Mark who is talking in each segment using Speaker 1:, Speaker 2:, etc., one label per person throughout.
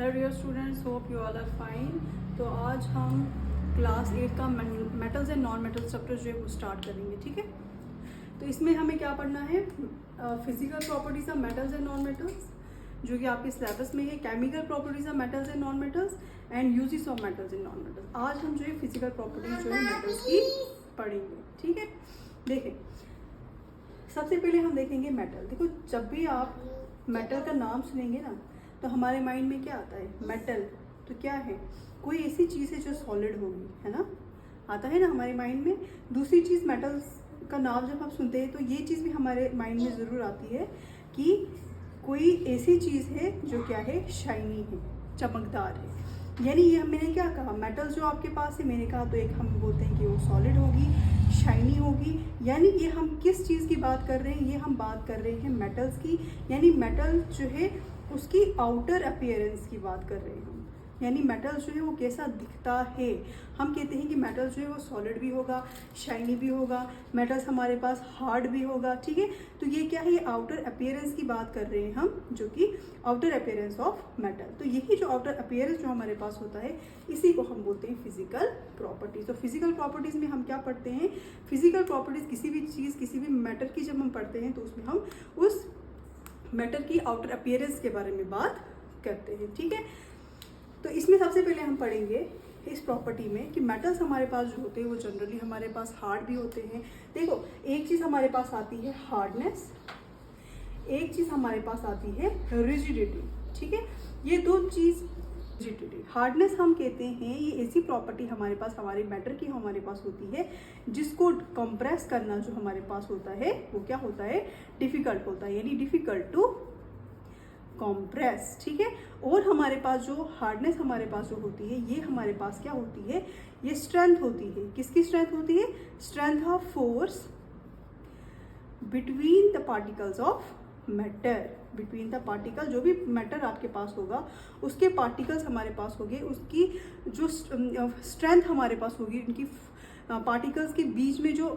Speaker 1: Hello dear students, hope you all are fine. तो आज हम क्लास 8 का metals and non metals chapter जो है वो स्टार्ट करेंगे। ठीक है, तो इसमें हमें क्या पढ़ना है? Physical properties of metals and non metals, जो कि आपके सिलेबस में है। Chemical properties of metals and non metals and uses of metals and non metals. आज हम जो है फिजिकल प्रॉपर्टीज जो है मेटल्स की पढ़ेंगे। ठीक है, देखें, सबसे पहले हम देखेंगे मेटल। देखो, जब भी आप मेटल का नाम सुनेंगे ना, तो हमारे माइंड में क्या आता है? मेटल तो क्या है? कोई ऐसी चीज़ है जो सॉलिड होगी, है ना, आता है ना हमारे माइंड में। दूसरी चीज़, मेटल्स का नाम जब हम सुनते हैं तो ये चीज़ भी हमारे माइंड में ज़रूर आती है कि कोई ऐसी चीज़ है जो क्या है? शाइनी है, चमकदार है। यानी ये मैंने क्या कहा, मेटल जो आपके पास है, मैंने कहा तो एक हम बोलते हैं कि वो सॉलिड होगी, शाइनी होगी। यानी ये हम किस चीज़ की बात कर रहे हैं? ये हम बात कर रहे हैं मेटल्स की। यानी मेटल जो है उसकी आउटर अपीयरेंस की बात कर रहे हैं हम। यानी मेटल जो है वो कैसा दिखता है। हम कहते हैं कि मेटल जो है वो सॉलिड भी होगा, शाइनी भी होगा, मेटल्स हमारे पास हार्ड भी होगा। ठीक है, तो ये क्या है? ये आउटर अपीयरेंस की बात कर रहे हैं हम, जो कि आउटर अपीयरेंस ऑफ मेटल। तो यही जो आउटर अपीयरेंस जो हमारे पास होता है, इसी को हम बोलते हैं फिजिकल प्रॉपर्टीज। तो फिजिकल प्रॉपर्टीज में हम क्या पढ़ते हैं? फिजिकल प्रॉपर्टीज किसी भी चीज़, किसी भी मैटर की जब हम पढ़ते हैं तो उसमें हम उस मैटर की आउटर अपीयरेंस के बारे में बात करते हैं। ठीक है, तो इसमें सबसे पहले हम पढ़ेंगे इस प्रॉपर्टी में कि मेटल्स हमारे पास जो होते हैं वो जनरली हमारे पास हार्ड भी होते हैं। देखो, एक चीज़ हमारे पास आती है हार्डनेस, एक चीज़ हमारे पास आती है रिजिडिटी। ठीक है, ये दो चीज़, रिजिडिटी, हार्डनेस हम कहते हैं, ये ऐसी प्रॉपर्टी हमारे पास, हमारे मैटर की हमारे पास होती है, जिसको कंप्रेस करना जो हमारे पास होता है वो क्या होता है? डिफिकल्ट होता है, यानी डिफिकल्ट टू कंप्रेस। ठीक है, और हमारे पास जो हार्डनेस हमारे पास जो होती है, ये हमारे पास क्या होती है? ये स्ट्रेंथ होती है। किसकी स्ट्रेंथ होती है? Strength of force between the particles of matter. Between the particle, जो भी मैटर आपके पास होगा उसके पार्टिकल्स हमारे पास होंगे, उसकी जो स्ट्रेंथ हमारे पास होगी, उनकी पार्टिकल्स के बीच में जो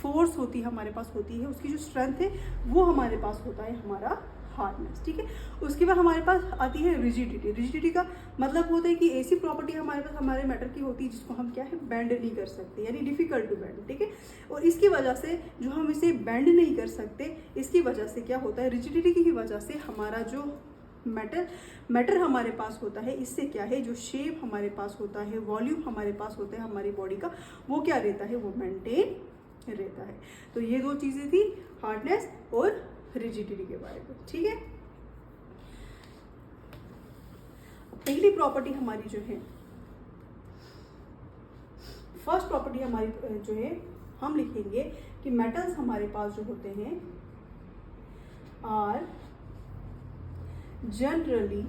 Speaker 1: फोर्स होती है हमारे पास होती है, उसकी जो स्ट्रेंथ है वो हमारे पास होता है हमारा हार्डनेस। ठीक है, उसके बाद हमारे पास आती है रिजिडिटी। रिजिडिटी का मतलब होता है कि ऐसी प्रॉपर्टी हमारे पास हमारे मैटर की होती है जिसको हम क्या है? बेंड नहीं कर सकते, यानी डिफिकल्ट टू बेंड। ठीक है, और इसकी वजह से जो हम इसे बेंड नहीं कर सकते, इसकी वजह से क्या होता है? रिजिडिटी की वजह से हमारा जो मैटर हमारे पास होता है, इससे क्या है? जो शेप हमारे पास होता है, वॉल्यूम हमारे पास होता है हमारी बॉडी का, वो क्या रहता है? वो मेंटेन रहता है। तो ये दो चीज़ें थी, हार्डनेस और रिजिडिटी के बारे में। ठीक है, पहली प्रॉपर्टी हमारी जो है, फर्स्ट प्रॉपर्टी हमारी जो है, हम लिखेंगे कि मेटल्स हमारे पास जो होते हैं आर जनरली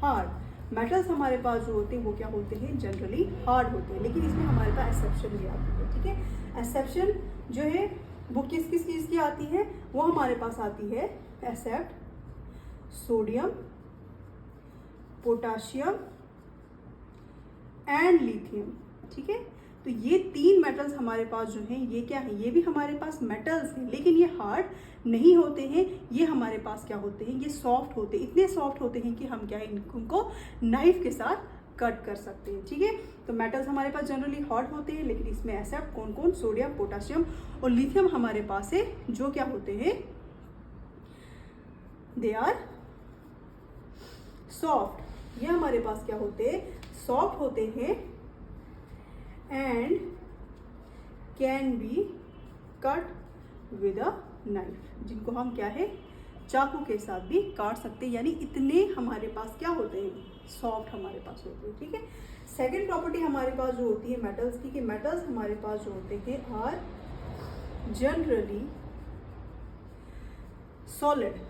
Speaker 1: हार्ड। मेटल्स हमारे पास जो होते हैं वो क्या होते हैं? जनरली हार्ड होते हैं। लेकिन इसमें हमारे पास एक्सेप्शन भी आती है। ठीक है, एक्सेप्शन जो है वो किस किस चीज़ की आती है? वो हमारे पास आती है except sodium, potassium and lithium. ठीक है, तो ये तीन मेटल्स हमारे पास जो हैं, ये क्या है? ये भी हमारे पास मेटल्स हैं, लेकिन ये हार्ड नहीं होते हैं। ये हमारे पास क्या होते हैं? ये सॉफ्ट होते हैं। इतने सॉफ्ट होते हैं कि हम क्या है? इनको नाइफ के साथ कट कर सकते हैं। ठीक है, तो मेटल्स हमारे पास जनरली हार्ड होते हैं, लेकिन इसमें एक्सेप्ट कौन कौन? सोडियम, पोटाशियम और लिथियम हमारे पास है, जो क्या होते हैं? They are soft. ये हमारे पास क्या होते हैं? सॉफ्ट होते हैं and can be cut with a knife, जिनको हम क्या है? चाकू के साथ भी काट सकते हैं। यानी इतने हमारे पास क्या होते हैं? सॉफ्ट हमारे पास होते हैं। ठीक है, सेकेंड प्रॉपर्टी हमारे पास जो होती है मेटल्स की, कि मेटल्स हमारे पास जो होते हैं are generally solid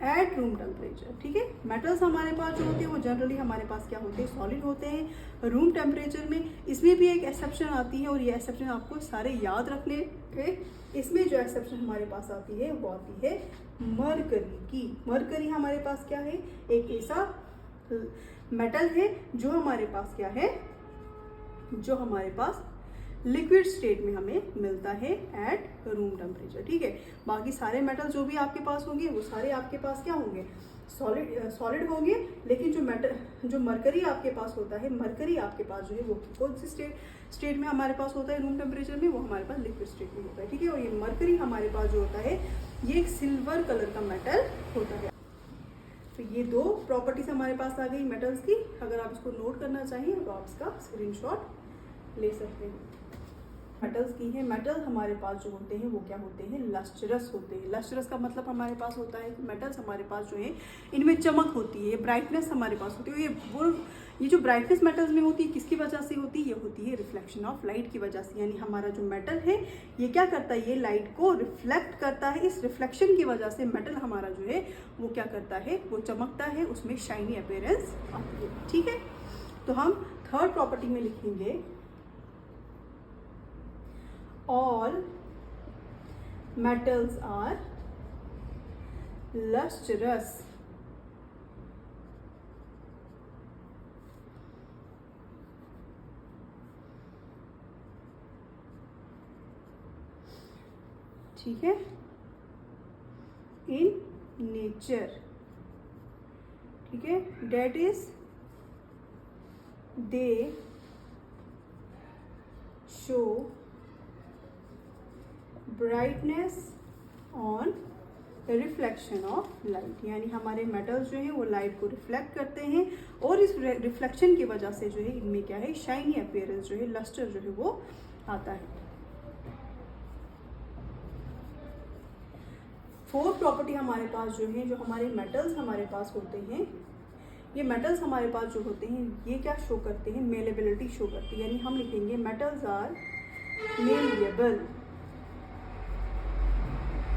Speaker 1: at room temperature. ठीक है, मेटल्स हमारे पास जो होते हैं वो जनरली हमारे पास क्या होते हैं? सॉलिड होते हैं रूम टेम्परेचर में। इसमें भी एक एक्सेप्शन आती है, और ये एक्सेप्शन आपको सारे याद रखने हैं। इसमें जो एक्सेप्शन हमारे पास आती है वो आती है मरकरी की। मरकरी हमारे पास क्या है? एक ऐसा मेटल है जो हमारे पास क्या है? जो हमारे पास लिक्विड स्टेट में हमें मिलता है एट रूम टेम्परेचर। ठीक है, बाकी सारे मेटल जो भी आपके पास होंगे वो सारे आपके पास क्या होंगे? सॉलिड होंगे, लेकिन जो मरकरी आपके पास होता है, मरकरी आपके पास जो है वो कौन सी स्टेट में हमारे पास होता है रूम टेम्परेचर में, वो हमारे पास लिक्विड स्टेट में होता है, ठीक है। और ये मरकरी हमारे पास जो होता है ये एक सिल्वर कलर का मेटल होता है। तो ये दो प्रॉपर्टीज हमारे पास आ गई मेटल्स की। अगर आप इसको नोट करना चाहिए तो आप इसका स्क्रीनशॉट ले सकते हैं। मेटल्स की है, मेटल हमारे पास जो होते हैं वो क्या होते हैं, लस्ट्रस होते हैं। लस्ट्रस का मतलब हमारे पास होता है कि मेटल्स हमारे पास जो है इनमें चमक होती है, ब्राइटनेस हमारे पास होती है। ये जो ब्राइटनेस मेटल्स में होती है किसकी वजह से होती है, ये होती है रिफ्लेक्शन ऑफ लाइट की वजह से। यानी हमारा जो मेटल है ये क्या करता है, ये लाइट को रिफ्लेक्ट करता है। इस रिफ्लेक्शन की वजह से मेटल हमारा जो है वो क्या करता है, वो चमकता है, उसमें शाइनी अपीयरेंस आती है, ठीक है। तो हम थर्ड प्रॉपर्टी में लिखेंगे all metals are lustrous। ठीक है, इन नेचर, ठीक है, that is they show brightness on reflection of light. यानी हमारे मेटल्स जो हैं वो लाइट को रिफ्लेक्ट करते हैं और इस रिफ्लेक्शन की वजह से जो है इनमें क्या है, शाइनी अपीयरेंस जो है, लस्टर जो है वो आता है। फोर्थ प्रॉपर्टी हमारे पास जो है, जो हमारे मेटल्स हमारे पास होते हैं, ये मेटल्स हमारे पास जो होते हैं ये क्या शो करते हैं, मेलेबिलिटी शो करती है। यानी हम लिखेंगे metals are malleable,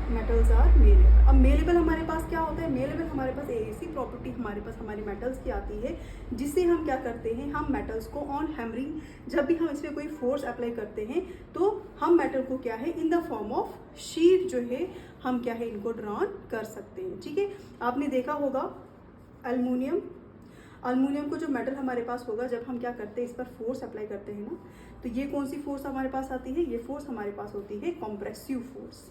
Speaker 1: metals are malleable. अब मेलेबल हमारे पास क्या होता है, मेलेबल हमारे पास ऐसी प्रॉपर्टी हमारे पास हमारी मेटल्स की आती है जिससे हम क्या करते हैं, हम मेटल्स को ऑन हैमरिंग, जब भी हम इस पर कोई फोर्स अप्लाई करते हैं तो हम मेटल को क्या है, in the form of sheet जो है हम क्या है इनको ड्रॉन कर सकते हैं, ठीक है। आपने देखा होगा अल्मुनियम को जो मेटल हमारे पास होगा, जब हम क्या करते हैं इस पर फोर्स अप्लाई करते हैं ना, तो ये कौन सी फोर्स हमारे पास आती है, ये फोर्स हमारे पास होती है कॉम्प्रेसिव फोर्स।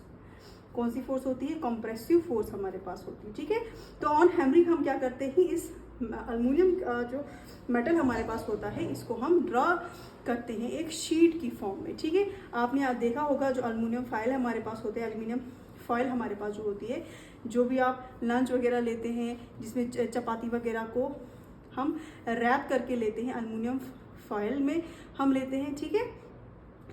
Speaker 1: कौन सी फोर्स होती है, कॉम्प्रेसिव फोर्स हमारे पास होती है, ठीक है। तो ऑन हैमरिंग हम क्या करते हैं, इस अल्मुनियम जो मेटल हमारे पास होता है इसको हम ड्रॉ करते हैं एक शीट की फॉर्म में, ठीक है। आपने आज देखा होगा जो अल्मुनियम फॉयल हमारे पास होते हैं, एल्यूमिनियम फॉयल हमारे पास जो होती है, जो भी आप लंच वगैरह लेते हैं जिसमें चपाती वगैरह को हम रैप करके लेते हैं, अल्मुनियम फॉयल में हम लेते हैं, ठीक है।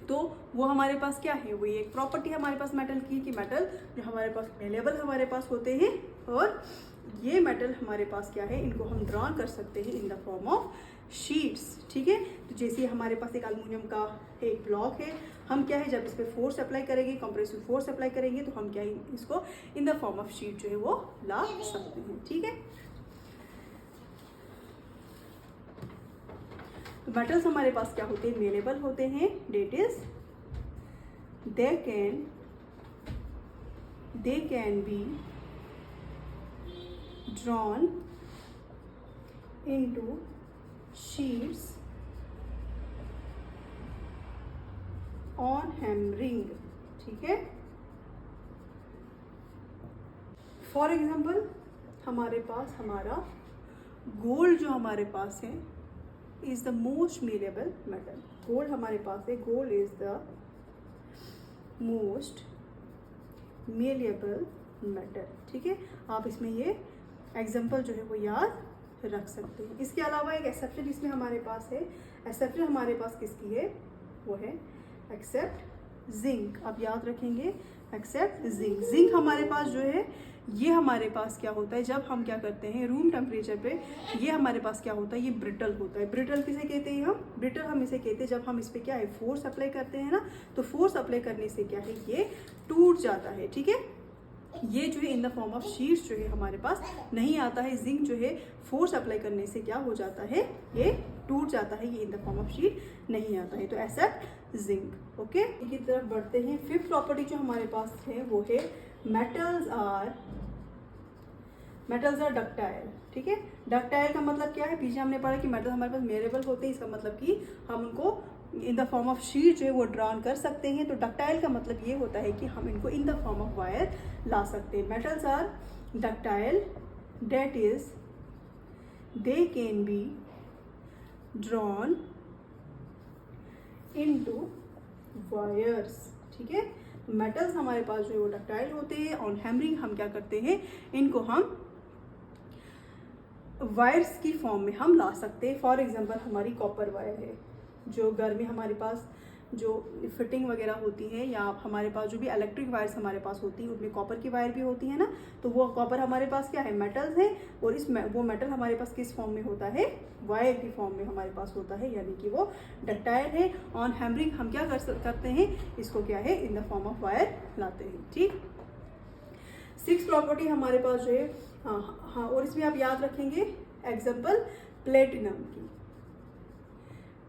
Speaker 1: तो वो हमारे पास क्या है, वो एक प्रॉपर्टी हमारे पास मेटल की, कि मेटल जो हमारे पास मेलेबल हमारे पास होते हैं और ये मेटल हमारे पास क्या है, इनको हम ड्रॉ कर सकते हैं इन द फॉर्म ऑफ शीट्स, ठीक है। तो जैसे हमारे पास एक एल्युमिनियम का एक ब्लॉक है, हम क्या है जब इस पर फोर्स अप्लाई करेंगे, कंप्रेसिव फोर्स अप्लाई करेंगे, तो हम क्या है इसको इन द फॉर्म ऑफ शीट जो है वो ला सकते हैं, ठीक है। तो मेटल्स हमारे पास क्या होते हैं, मेलेबल होते हैं, that is they can be drawn into sheets on hammering, ठीक है। फॉर एग्जाम्पल हमारे पास हमारा गोल्ड जो हमारे पास है is the most malleable metal. Gold हमारे पास है, gold is the most malleable metal, ठीक है। आप इसमें ये एग्जाम्पल जो है वो याद रख सकते हैं। इसके अलावा एक एक्सेप्शन इसमें हमारे पास है, एक्सेप्शन हमारे पास किसकी है, वो है एक्सेप्ट जिंक। आप याद रखेंगे एक्सेप्ट जिंक। जिंक हमारे पास जो है ये हमारे पास क्या होता है, जब हम क्या करते हैं रूम टेम्परेचर पे, ये हमारे पास क्या होता है, ये ब्रिटल होता है। ब्रिटल किसे कहते हैं हम, ब्रिटल हम इसे कहते हैं जब हम इस पे क्या है फोर्स अप्लाई करते हैं ना, तो फोर्स अप्लाई करने से क्या है ये टूट जाता है, ठीक है। ये जो है in the form of sheets जो है हमारे पास नहीं आता है। जिंक जो है फोर्स अप्लाई करने से क्या हो जाता है, ये टूट जाता है, ये इन द फॉर्म ऑफ शीट नहीं आता है। तो एक्सेप्ट जिंक, ओके। की तरफ बढ़ते हैं। फिफ्थ प्रॉपर्टी जो हमारे पास है वो है मेटल्स आर डक्टाइल, ठीक है। डक्टाइल का मतलब क्या है, पीछे हमने पढ़ा कि मेटल हमारे पास मेलेबल होते हैं, इसका मतलब कि हम उनको इन द फॉर्म ऑफ शीट जो है वो ड्रॉन कर सकते हैं। तो डक्टाइल का मतलब ये होता है कि हम इनको in the form of wire ला सकते हैं। Metals are ductile that is they can be drawn into wires, ठीक है। मेटल्स हमारे पास जो है वो डक्टाइल होते हैं, ऑन हैमरिंग हम क्या करते हैं, इनको हम वायर्स की फॉर्म में हम ला सकते हैं। फॉर एग्जांपल हमारी कॉपर वायर है, जो घर में हमारे पास जो फिटिंग वगैरह होती है, या हमारे पास जो भी इलेक्ट्रिक वायर्स हमारे पास होती है उनमें कॉपर की वायर भी होती है ना, तो वो कॉपर हमारे पास क्या है, मेटल्स है, और वो मेटल हमारे पास किस फॉर्म में होता है, वायर की फॉर्म में हमारे पास होता है, यानी कि वो डक्टाइल है। ऑन हैमरिंग हम क्या करते हैं, इसको क्या है, in the form of wire लाते हैं, ठीक। 6 प्रॉपर्टी हमारे पास जो है, हाँ, और इसमें आप याद रखेंगे एग्जाम्पल प्लेटिनम की।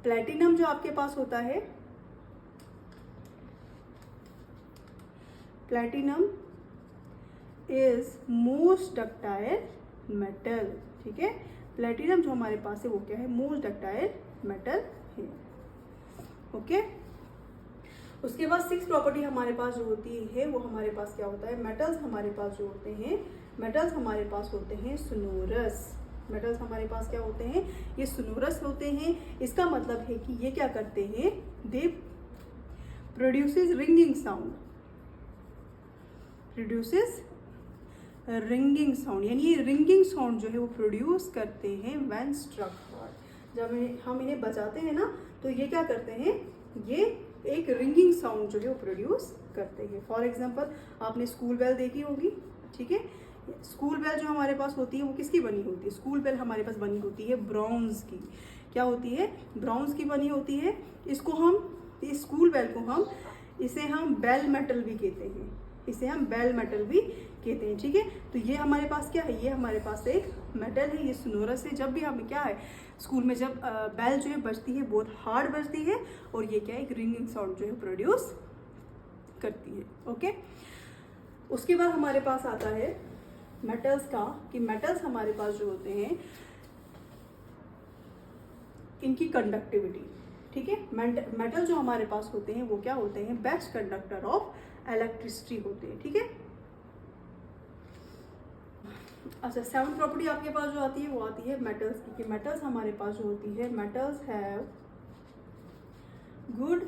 Speaker 1: प्लेटिनम जो आपके पास होता है, platinum is most ductile metal, ठीक है। प्लेटिनम जो हमारे पास है वो क्या है, मोस्ट डक्टाइल मेटल है, ओके। उसके बाद 6 प्रॉपर्टी हमारे पास जो होती है वो हमारे पास क्या होता है, मेटल्स हमारे पास जो होते हैं, मेटल्स हमारे पास होते हैं सोनोरस। मेटल्स हमारे पास क्या होते हैं, ये सोनोरस होते हैं। इसका मतलब है कि ये क्या करते हैं, दे produces ringing sound, produces ringing sound, यानी ये रिंगिंग साउंड जो है वो प्रोड्यूस करते हैं व्हेन स्ट्रक हार्ड। जब हम इन्हें बजाते हैं ना, तो ये क्या करते हैं, ये एक रिंगिंग साउंड जो है वो प्रोड्यूस करते हैं। फॉर एग्जांपल आपने स्कूल बेल देखी होगी, ठीक है। स्कूल बेल जो हमारे पास होती है वो किसकी बनी होती है, स्कूल बेल हमारे पास बनी होती है ब्रॉन्ज की। क्या होती है, ब्रॉन्ज की बनी होती है। इसको हम, इस स्कूल बेल को हम, इसे हम बेल मेटल भी कहते हैं, इसे हम बेल मेटल भी कहते हैं, ठीक है। तो ये हमारे पास क्या है, ये हमारे पास एक मेटल है, ये सोनोरस है। जब भी हमें क्या है, स्कूल में जब बेल जो है बजती है, बहुत हार्ड बजती है, और ये क्या है, एक रिंगिंग साउंड जो है प्रोड्यूस करती है, ओके। उसके बाद हमारे पास आता है मेटल्स का, कि मेटल्स हमारे पास जो होते हैं इनकी कंडक्टिविटी, ठीक है। मेटल जो हमारे पास होते हैं वो क्या होते हैं, बेस्ट कंडक्टर ऑफ इलेक्ट्रिसिटी होते हैं, ठीक है। अच्छा, 7 प्रॉपर्टी आपके पास जो आती है वो आती है मेटल्स की, कि मेटल्स हमारे पास जो होती है, metals have good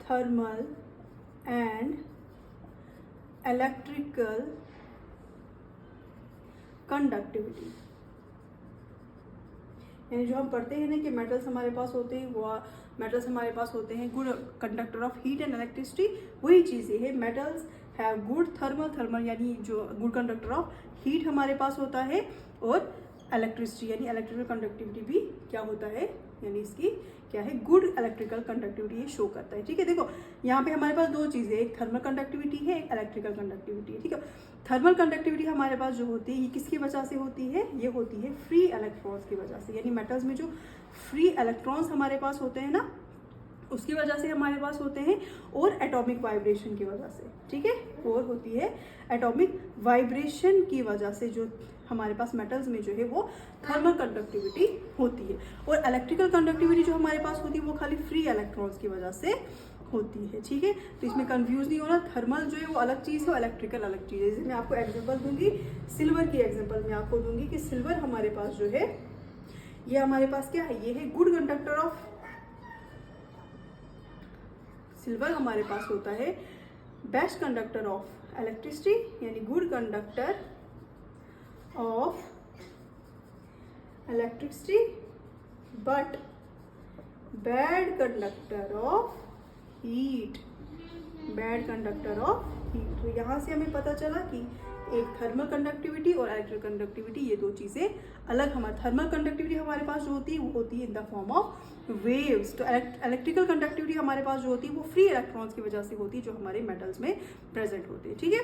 Speaker 1: thermal and electrical conductivity. यानी जो हम पढ़ते हैं ना कि मेटल्स हमारे पास होते हैं, वो मेटल्स हमारे पास होते हैं good conductor of heat and electricity, वही चीज़ है। मेटल्स हैव गुड थर्मल यानी जो गुड कंडक्टर ऑफ हीट हमारे पास होता है, और इलेक्ट्रिसिटी यानी इलेक्ट्रिकल कंडक्टिविटी भी क्या होता है, यानी इसकी क्या है, गुड इलेक्ट्रिकल कंडक्टिविटी ये शो करता है, ठीक है। देखो यहाँ पे हमारे पास 2 चीज़ें, एक थर्मल कंडक्टिविटी है, एक इलेक्ट्रिकल कंडक्टिविटी है, ठीक है। थर्मल कंडक्टिविटी हमारे पास जो होती है ये किसकी वजह से होती है, ये होती है फ्री इलेक्ट्रॉन्स की वजह से। यानी मेटल्स में जो फ्री इलेक्ट्रॉन्स हमारे पास होते हैं ना, उसकी वजह से हमारे पास होते हैं, और एटॉमिक वाइब्रेशन की वजह से, ठीक है। और होती है एटॉमिक वाइब्रेशन की वजह से जो हमारे पास मेटल्स में जो है वो थर्मल कंडक्टिविटी होती है। और इलेक्ट्रिकल कंडक्टिविटी जो हमारे पास होती है वो खाली फ्री इलेक्ट्रॉन्स की वजह से होती है, ठीक है। तो इसमें कंफ्यूज नहीं होना, थर्मल जो है वो अलग चीज़ है, इलेक्ट्रिकल अलग चीज़ है। जैसे मैं आपको एग्जांपल दूंगी, सिल्वर की एग्जांपल मैं आपको दूंगी कि सिल्वर हमारे पास जो है, ये हमारे पास क्या है, ये है गुड कंडक्टर ऑफ, सिल्वर हमारे पास होता है बेस्ट कंडक्टर ऑफ इलेक्ट्रिसिटी, यानी good conductor of electricity, but bad conductor of heat, bad conductor of heat. तो यहाँ से हमें पता चला कि एक थर्मल कंडक्टिविटी और इलेक्ट्रिकल कंडक्टिविटी, ये 2 चीज़ें अलग। हमारे थर्मल कंडक्टिविटी हमारे पास जो होती है वो होती है in the form of waves. तो इलेक्ट्रिकल कंडक्टिविटी हमारे पास जो होती है वो फ्री इलेक्ट्रॉन्स की वजह से होती है, जो हमारे मेटल्स में प्रेजेंट होते हैं, ठीक है।